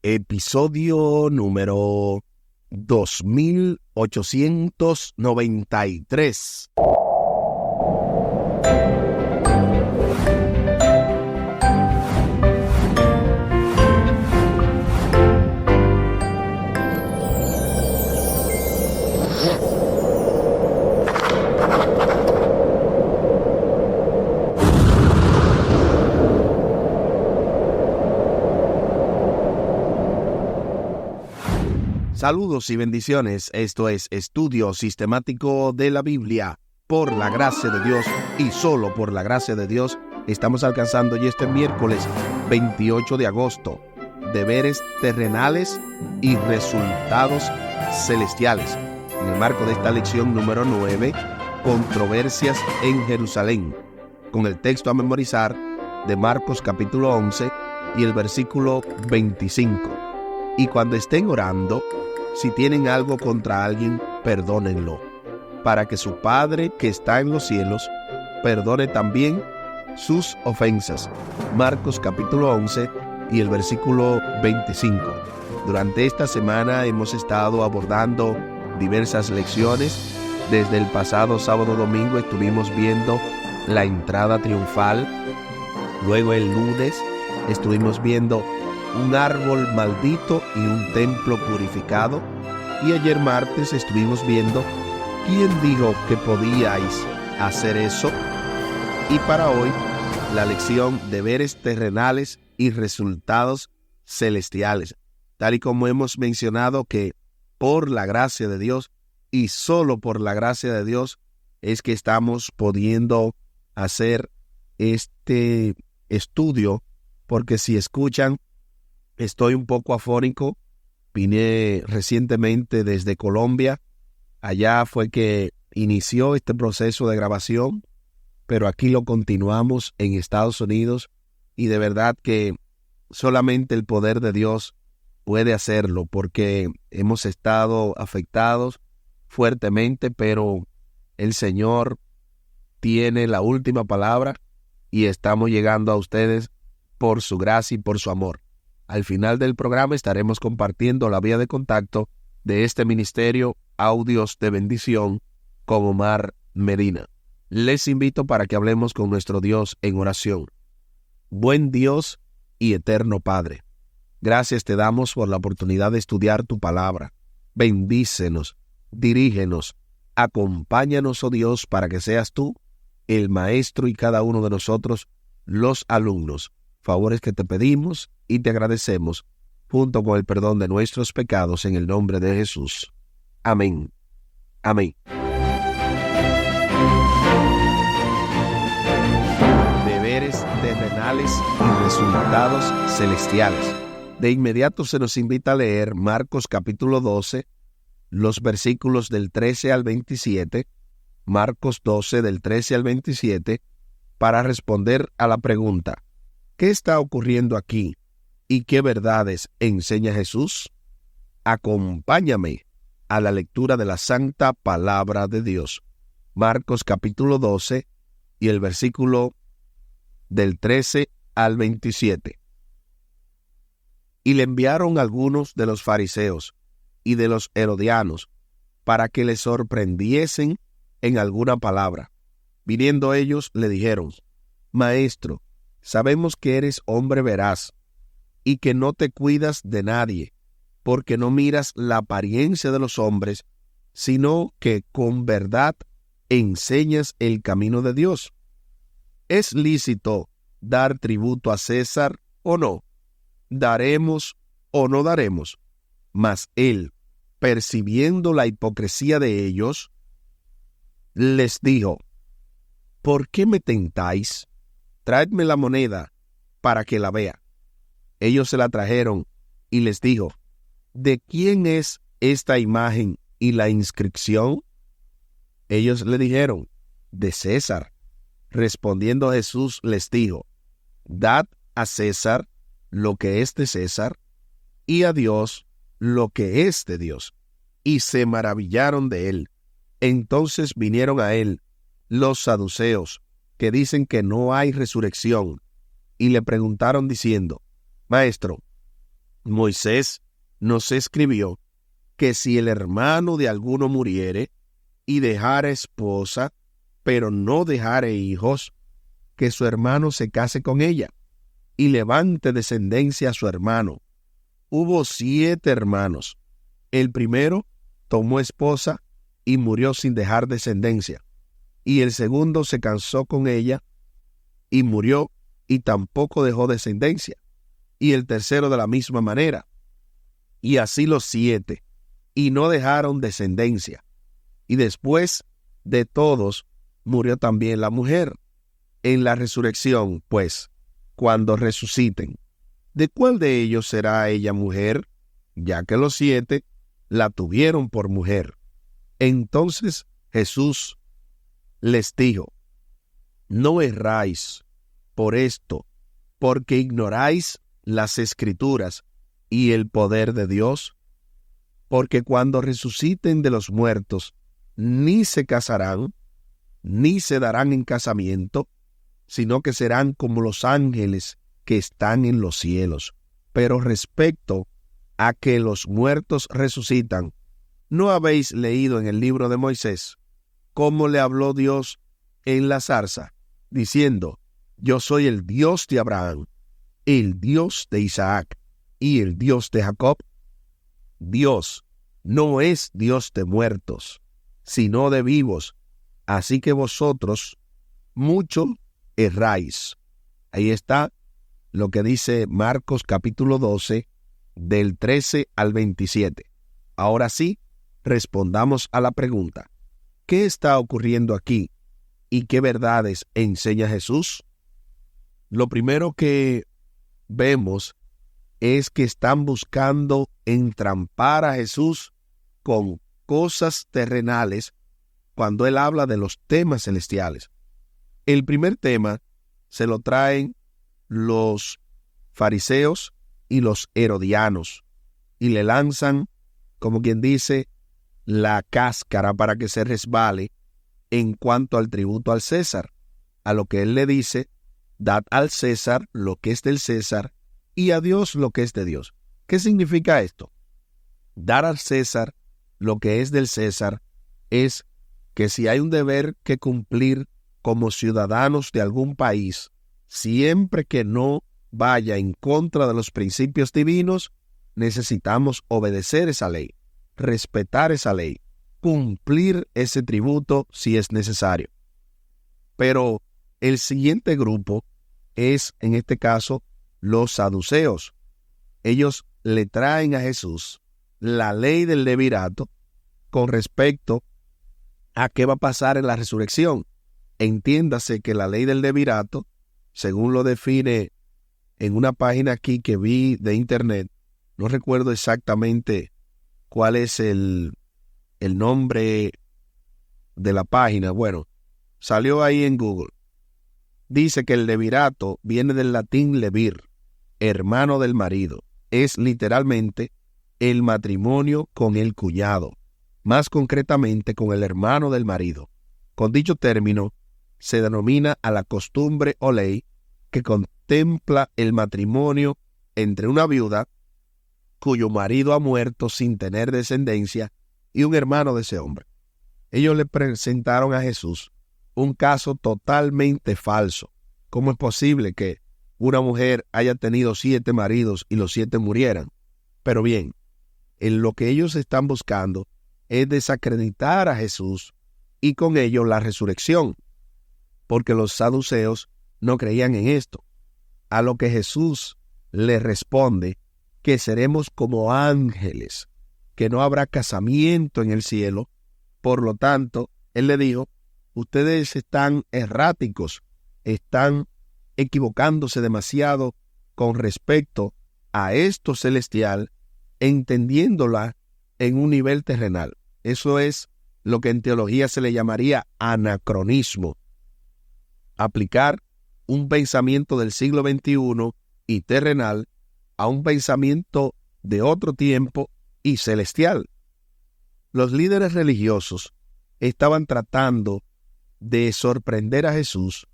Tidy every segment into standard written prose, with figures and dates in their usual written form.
Episodio número 2893. Saludos y bendiciones. Esto es Estudio Sistemático de la Biblia. Por la gracia de Dios y solo por la gracia de Dios, estamos alcanzando ya este miércoles 28 de agosto. Deberes terrenales y resultados celestiales. En el marco de esta lección número 9, controversias en Jerusalén. Con el texto a memorizar de Marcos capítulo 11 y el versículo 25. Y cuando estén orando, si tienen algo contra alguien, perdónenlo, para que su Padre que está en los cielos perdone también sus ofensas. Marcos capítulo 11 y el versículo 25. Durante esta semana hemos estado abordando diversas lecciones. Desde el pasado sábado domingo estuvimos viendo la entrada triunfal. Luego el lunes estuvimos viendo un árbol maldito y un templo purificado. Y ayer martes estuvimos viendo quién dijo que podíais hacer eso. Y para hoy, la lección deberes terrenales y resultados celestiales. Tal y como hemos mencionado que por la gracia de Dios y solo por la gracia de Dios es que estamos pudiendo hacer este estudio, porque si escuchan, estoy un poco afónico. Vine recientemente desde Colombia. Allá fue que inició este proceso de grabación, pero aquí lo continuamos en Estados Unidos y de verdad que solamente el poder de Dios puede hacerlo, porque hemos estado afectados fuertemente, pero el Señor tiene la última palabra y estamos llegando a ustedes por su gracia y por su amor. Al final del programa estaremos compartiendo la vía de contacto de este ministerio Audios de Bendición con Omar Medina. Les invito para que hablemos con nuestro Dios en oración. Buen Dios y eterno Padre, gracias te damos por la oportunidad de estudiar tu palabra. Bendícenos, dirígenos, acompáñanos, oh Dios, para que seas tú el maestro y cada uno de nosotros los alumnos. Favores que te pedimos y te agradecemos, junto con el perdón de nuestros pecados, en el nombre de Jesús. Amén. Amén. Deberes terrenales y resultados celestiales. De inmediato se nos invita a leer Marcos capítulo 12, los versículos del 13 al 27, Marcos 12 del 13 al 27, para responder a la pregunta: ¿qué está ocurriendo aquí y qué verdades enseña Jesús? Acompáñame a la lectura de la santa palabra de Dios. Marcos capítulo 12 y el versículo del 13 al 27. Y le enviaron algunos de los fariseos y de los herodianos para que le sorprendiesen en alguna palabra. Viniendo ellos le dijeron: Maestro, sabemos que eres hombre veraz y que no te cuidas de nadie, porque no miras la apariencia de los hombres, sino que con verdad enseñas el camino de Dios. ¿Es lícito dar tributo a César o no? ¿Daremos o no daremos? Mas él, percibiendo la hipocresía de ellos, les dijo: ¿por qué me tentáis? Traedme la moneda para que la vea. Ellos se la trajeron y les dijo: ¿de quién es esta imagen y la inscripción? Ellos le dijeron: de César. Respondiendo Jesús les dijo: dad a César lo que es de César y a Dios lo que es de Dios. Y se maravillaron de él. Entonces vinieron a él los saduceos, que dicen que no hay resurrección, y le preguntaron diciendo: Maestro, Moisés nos escribió que si el hermano de alguno muriere y dejare esposa, pero no dejare hijos, que su hermano se case con ella y levante descendencia a su hermano. Hubo 7 hermanos. El primero tomó esposa y murió sin dejar descendencia, y el segundo se casó con ella y murió y tampoco dejó descendencia, y el tercero de la misma manera, y así los 7, y no dejaron descendencia. Y después de todos murió también la mujer. En la resurrección, pues, cuando resuciten, ¿de cuál de ellos será ella mujer? Ya que los 7 la tuvieron por mujer. Entonces Jesús les dijo: no erráis por esto, porque ignoráis las Escrituras y el poder de Dios, porque cuando resuciten de los muertos, ni se casarán, ni se darán en casamiento, sino que serán como los ángeles que están en los cielos. Pero respecto a que los muertos resucitan, ¿no habéis leído en el libro de Moisés cómo le habló Dios en la zarza, diciendo: yo soy el Dios de Abraham, el Dios de Isaac y el Dios de Jacob? Dios no es Dios de muertos, sino de vivos. Así que vosotros mucho erráis. Ahí está lo que dice Marcos capítulo 12, del 13 al 27. Ahora sí, respondamos a la pregunta: ¿qué está ocurriendo aquí y qué verdades enseña Jesús? Lo primero que vemos es que están buscando entrampar a Jesús con cosas terrenales cuando él habla de los temas celestiales. El primer tema se lo traen los fariseos y los herodianos y le lanzan, como quien dice, la cáscara para que se resbale en cuanto al tributo al César, a lo que él le dice: dad al César lo que es del César y a Dios lo que es de Dios. ¿Qué significa esto? Dar al César lo que es del César es que si hay un deber que cumplir como ciudadanos de algún país, siempre que no vaya en contra de los principios divinos, necesitamos obedecer esa ley, respetar esa ley, cumplir ese tributo si es necesario. Pero el siguiente grupo es, en este caso, los saduceos. Ellos le traen a Jesús la ley del levirato con respecto a qué va a pasar en la resurrección. Entiéndase que la ley del levirato, según lo define en una página aquí que vi de internet, no recuerdo exactamente cuál es el nombre de la página. Bueno, salió ahí en Google. Dice que el levirato viene del latín levir, hermano del marido. Es literalmente el matrimonio con el cuñado, más concretamente con el hermano del marido. Con dicho término se denomina a la costumbre o ley que contempla el matrimonio entre una viuda cuyo marido ha muerto sin tener descendencia y un hermano de ese hombre. Ellos le presentaron a Jesús un caso totalmente falso. ¿Cómo es posible que una mujer haya tenido 7 maridos y los 7 murieran? Pero bien, en lo que ellos están buscando es desacreditar a Jesús y con ello la resurrección, porque los saduceos no creían en esto. A lo que Jesús le responde que seremos como ángeles, que no habrá casamiento en el cielo. Por lo tanto, él le dijo: ustedes están erráticos, están equivocándose demasiado con respecto a esto celestial, entendiéndola en un nivel terrenal. Eso es lo que en teología se le llamaría anacronismo. Aplicar un pensamiento del siglo XXI y terrenal a un pensamiento de otro tiempo y celestial. Los líderes religiosos estaban tratando de sorprender a Jesús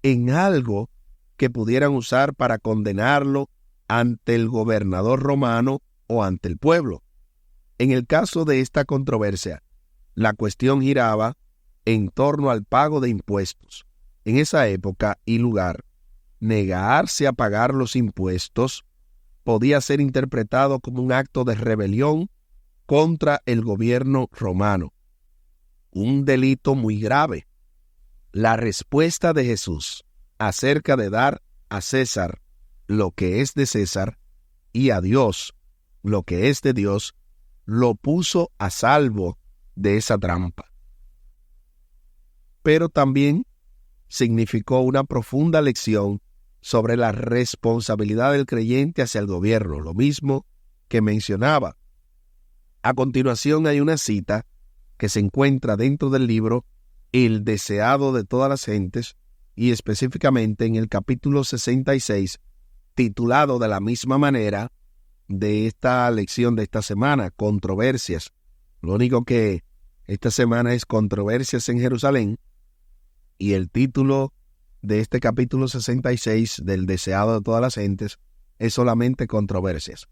en algo que pudieran usar para condenarlo ante el gobernador romano o ante el pueblo. En el caso de esta controversia, la cuestión giraba en torno al pago de impuestos. En esa época y lugar, negarse a pagar los impuestos podía ser interpretado como un acto de rebelión contra el gobierno romano, un delito muy grave. La respuesta de Jesús acerca de dar a César lo que es de César y a Dios lo que es de Dios, lo puso a salvo de esa trampa. Pero también significó una profunda lección sobre la responsabilidad del creyente hacia el gobierno, lo mismo que mencionaba. A continuación hay una cita que se encuentra dentro del libro El deseado de todas las gentes, y específicamente en el capítulo 66, titulado de la misma manera de esta lección de esta semana, Controversias. Lo único que esta semana es Controversias en Jerusalén, y el título de este capítulo 66 del deseado de todas las gentes es solamente Controversias.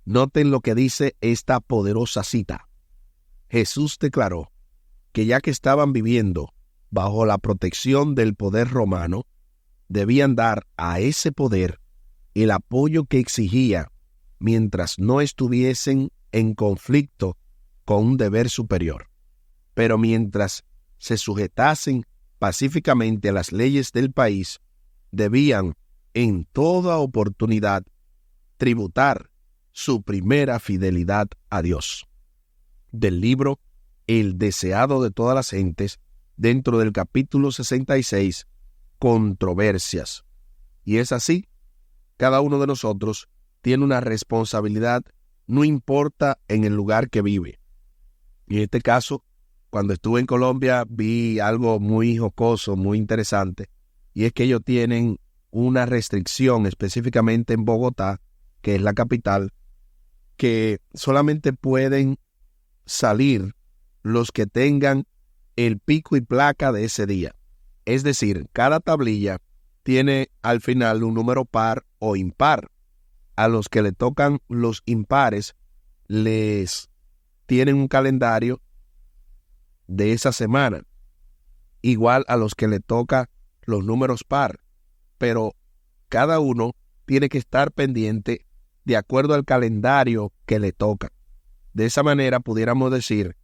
Noten lo que dice esta poderosa cita. Jesús declaró que ya que estaban viviendo bajo la protección del poder romano, debían dar a ese poder el apoyo que exigía mientras no estuviesen en conflicto con un deber superior. Pero mientras se sujetasen pacíficamente a las leyes del país, debían en toda oportunidad tributar su primera fidelidad a Dios. Del libro El deseado de todas las gentes, dentro del capítulo 66, Controversias. Y es así, cada uno de nosotros tiene una responsabilidad, no importa en el lugar que vive. En este caso, cuando estuve en Colombia, vi algo muy jocoso, muy interesante, y es que ellos tienen una restricción, específicamente en Bogotá, que es la capital, que solamente pueden salir los que tengan el pico y placa de ese día. Es decir, cada tablilla tiene al final un número par o impar. A los que le tocan los impares, les tienen un calendario de esa semana, igual a los que le toca los números par, pero cada uno tiene que estar pendiente de acuerdo al calendario que le toca. De esa manera pudiéramos decir,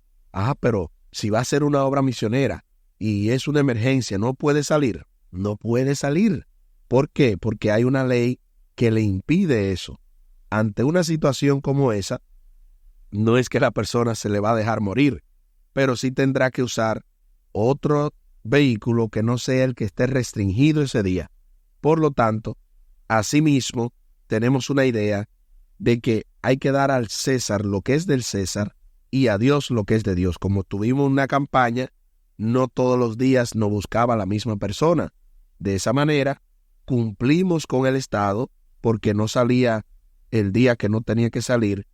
pero si va a ser una obra misionera y es una emergencia, ¿no puede salir? No puede salir. ¿Por qué? Porque hay una ley que le impide eso. Ante una situación como esa, no es que la persona se le va a dejar morir, pero sí tendrá que usar otro vehículo que no sea el que esté restringido ese día. Por lo tanto, asimismo, tenemos una idea de que hay que dar al César lo que es del César y a Dios lo que es de Dios. Como tuvimos una campaña, no todos los días nos buscaba la misma persona. De esa manera, cumplimos con el Estado porque no salía el día que no tenía que salir,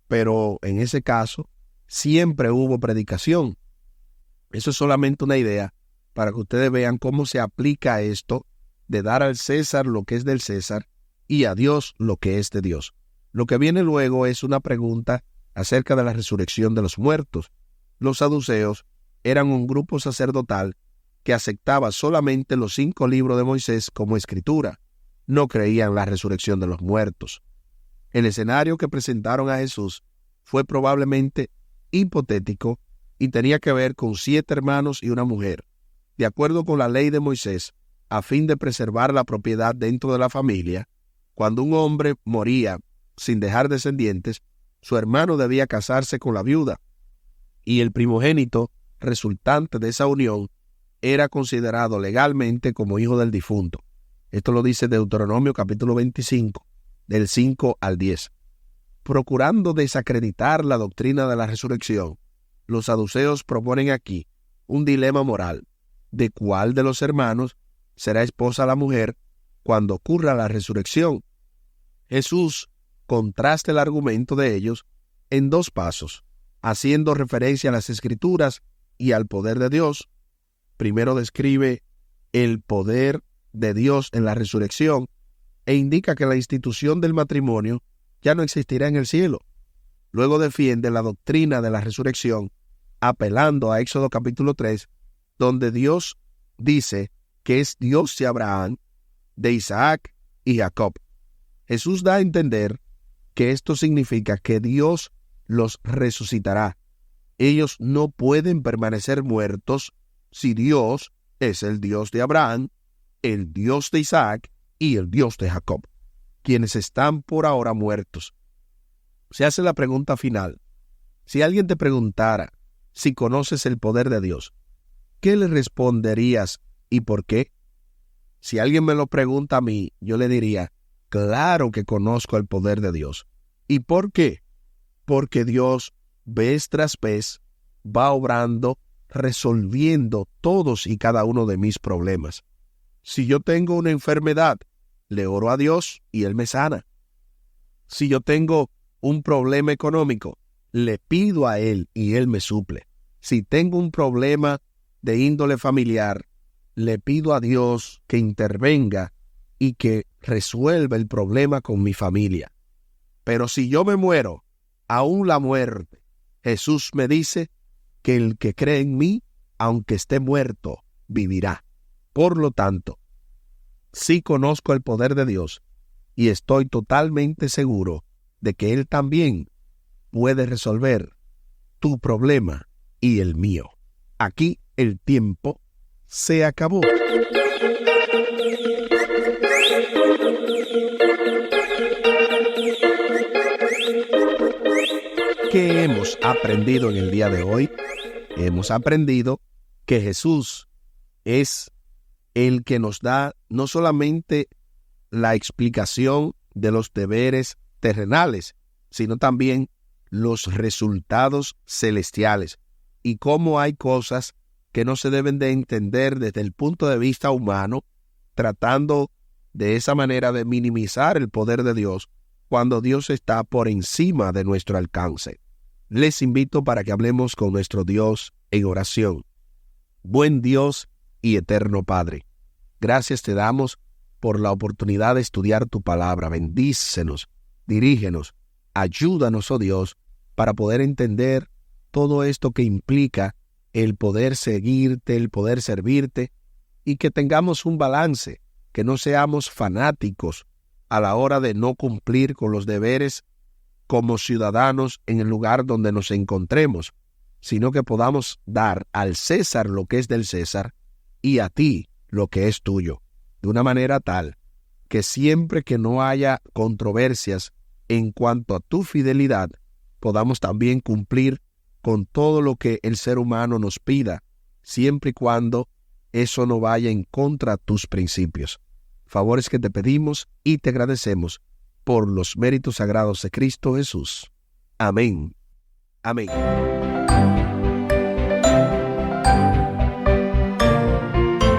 pero en ese caso siempre hubo predicación. Eso es solamente una idea para que ustedes vean cómo se aplica esto de dar al César lo que es del César y a Dios lo que es de Dios. Lo que viene luego es una pregunta acerca de la resurrección de los muertos. Los saduceos eran un grupo sacerdotal que aceptaba solamente los 5 libros de Moisés como escritura. No creían en la resurrección de los muertos. El escenario que presentaron a Jesús fue probablemente hipotético y tenía que ver con 7 hermanos y una mujer. De acuerdo con la ley de Moisés, a fin de preservar la propiedad dentro de la familia, cuando un hombre moría sin dejar descendientes, su hermano debía casarse con la viuda, y el primogénito resultante de esa unión era considerado legalmente como hijo del difunto. Esto lo dice Deuteronomio capítulo 25, del 5 al 10. Procurando desacreditar la doctrina de la resurrección, los saduceos proponen aquí un dilema moral: ¿de cuál de los hermanos será esposa la mujer cuando ocurra la resurrección? Jesús contrasta el argumento de ellos en 2 pasos, haciendo referencia a las Escrituras y al poder de Dios. Primero describe el poder de Dios en la resurrección, e indica que la institución del matrimonio ya no existirá en el cielo. Luego defiende la doctrina de la resurrección, apelando a Éxodo capítulo 3, donde Dios dice que es Dios de Abraham, de Isaac y Jacob. Jesús da a entender que esto significa que Dios los resucitará. Ellos no pueden permanecer muertos si Dios es el Dios de Abraham, el Dios de Isaac y el Dios de Jacob, quienes están por ahora muertos. Se hace la pregunta final. Si alguien te preguntara si conoces el poder de Dios, ¿qué le responderías y por qué? Si alguien me lo pregunta a mí, yo le diría, claro que conozco el poder de Dios. ¿Y por qué? Porque Dios, vez tras vez, va obrando, resolviendo todos y cada uno de mis problemas. Si yo tengo una enfermedad, le oro a Dios y Él me sana. Si yo tengo un problema económico, le pido a Él y Él me suple. Si tengo un problema de índole familiar, le pido a Dios que intervenga y que resuelva el problema con mi familia. Pero si yo me muero, aún la muerte, Jesús me dice que el que cree en mí, aunque esté muerto, vivirá. Por lo tanto, sí conozco el poder de Dios y estoy totalmente seguro de que Él también puede resolver tu problema y el mío. Aquí el tiempo se acabó. ¿Qué hemos aprendido en el día de hoy? Hemos aprendido que Jesús es el que nos da no solamente la explicación de los deberes terrenales, sino también los resultados celestiales y cómo hay cosas que no se deben de entender desde el punto de vista humano, tratando de esa manera de minimizar el poder de Dios cuando Dios está por encima de nuestro alcance. Les invito para que hablemos con nuestro Dios en oración. Buen Dios y eterno Padre, gracias te damos por la oportunidad de estudiar tu palabra. Bendícenos, dirígenos, ayúdanos, oh Dios, para poder entender todo esto que implica el poder seguirte, el poder servirte, y que tengamos un balance, que no seamos fanáticos a la hora de no cumplir con los deberes como ciudadanos en el lugar donde nos encontremos, sino que podamos dar al César lo que es del César y a ti lo que es tuyo, de una manera tal que siempre que no haya controversias en cuanto a tu fidelidad, podamos también cumplir con todo lo que el ser humano nos pida, siempre y cuando eso no vaya en contra de tus principios. Favores que te pedimos y te agradecemos por los méritos sagrados de Cristo Jesús. Amén. Amén.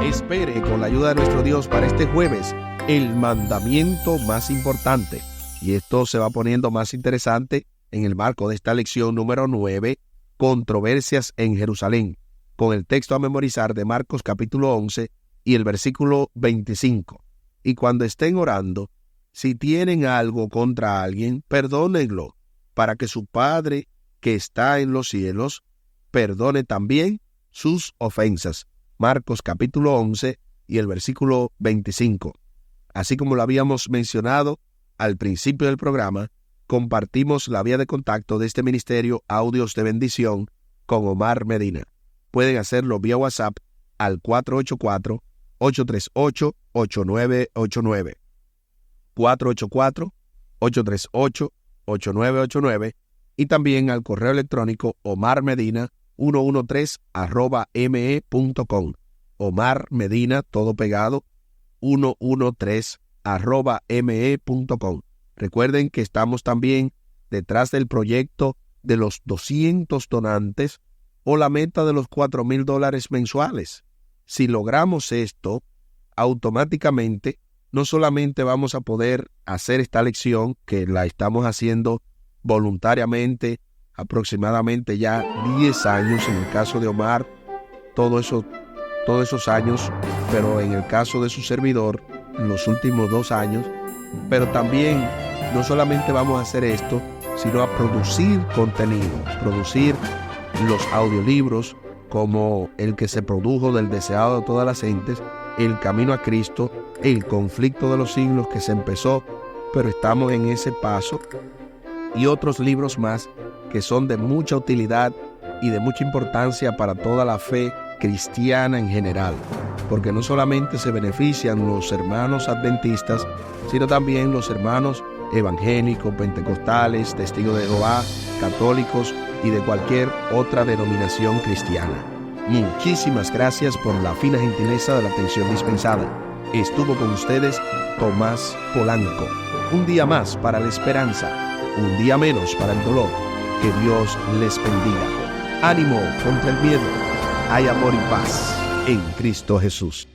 Espere con la ayuda de nuestro Dios para este jueves el mandamiento más importante. Y esto se va poniendo más interesante en el marco de esta lección número 9, Controversias en Jerusalén, con el texto a memorizar de Marcos capítulo 11 y el versículo 25. Y cuando estén orando, si tienen algo contra alguien, perdónenlo, para que su Padre que está en los cielos perdone también sus ofensas. Marcos capítulo 11 y el versículo 25. Así como lo habíamos mencionado al principio del programa, compartimos la vía de contacto de este ministerio Audios de Bendición con Omar Medina. Pueden hacerlo vía WhatsApp al 484-838-8989. 484-838-8989 y también al correo electrónico omarmedina113@me.com. Omar Medina, todo pegado, 113@me.com. Recuerden que estamos también detrás del proyecto de los 200 donantes o la meta de los $4,000 mensuales. Si logramos esto, automáticamente no solamente vamos a poder hacer esta lección, que la estamos haciendo voluntariamente, aproximadamente ya 10 años, en el caso de Omar, todos esos años, pero en el caso de su servidor, en los últimos 2 años, Pero también no solamente vamos a hacer esto, sino a producir contenido, producir los audiolibros como el que se produjo del deseado de todas las gentes, El Camino a Cristo, El Conflicto de los Siglos, que se empezó, pero estamos en ese paso, y otros libros más que son de mucha utilidad y de mucha importancia para toda la fe cristiana en general, porque no solamente se benefician los hermanos adventistas, sino también los hermanos evangélicos, pentecostales, testigos de Jehová, católicos y de cualquier otra denominación cristiana. Muchísimas gracias por la fina gentileza de la atención dispensada. Estuvo con ustedes Tomás Polanco. Un día más para la esperanza, un día menos para el dolor. Que Dios les bendiga. Ánimo contra el miedo. Hay amor y paz en Cristo Jesús.